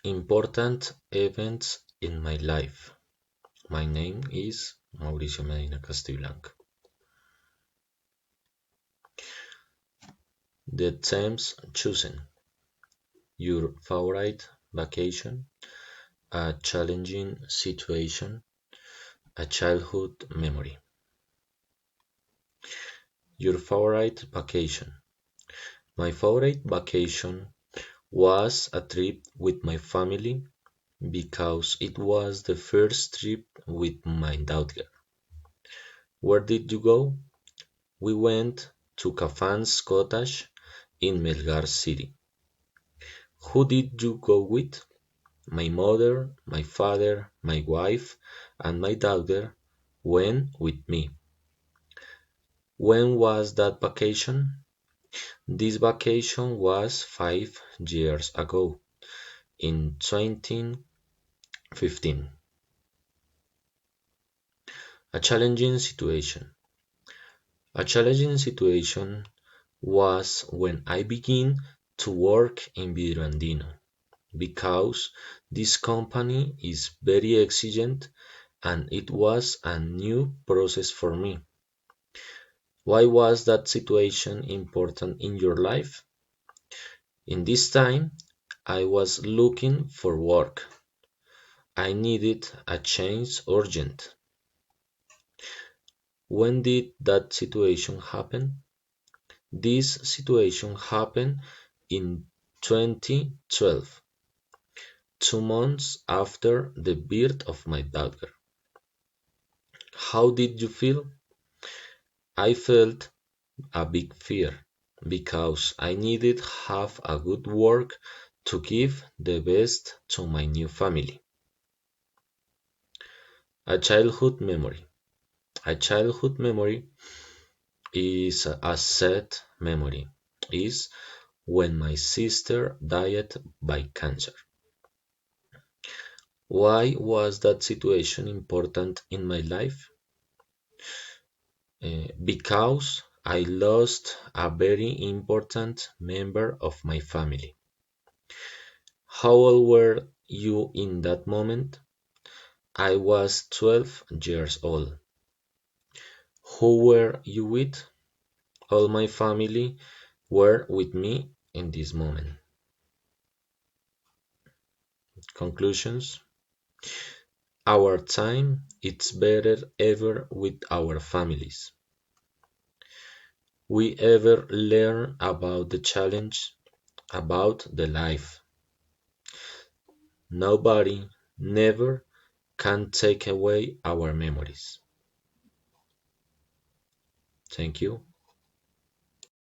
Important events in my life. My name is Mauricio Medina Castiblanco. The themes chosen: your favorite vacation, a challenging situation, a childhood memory. Your favorite vacation. My favorite vacation was a trip with my family because it was the first trip with my daughter. Where did you go? We went to Cafan's cottage in Melgar City. Who did you go with? My mother, my father, my wife, and my daughter went with me. When was that vacation? This vacation was 5 years ago, in 2015. A challenging situation. A challenging situation was when I began to work in Vidro Andino, because this company is very exigent and it was a new process for me. Why was that situation important in your life? In this time, I was looking for work. I needed a change urgent. When did that situation happen? This situation happened in 2012, 2 months after the birth of my daughter. How did you feel? I felt a big fear because I needed have a good work to give the best to my new family. A childhood memory. A childhood memory is a sad memory. Is when my sister died by cancer. Why was that situation important in my life? Because I lost a very important member of my family. How old were you in that moment? I was 12 years old. Who were you with? All my family were with me in this moment. Conclusions. Our time it's better ever with our families. We ever learn about the challenge, about the life. Nobody, never can take away our memories. Thank you.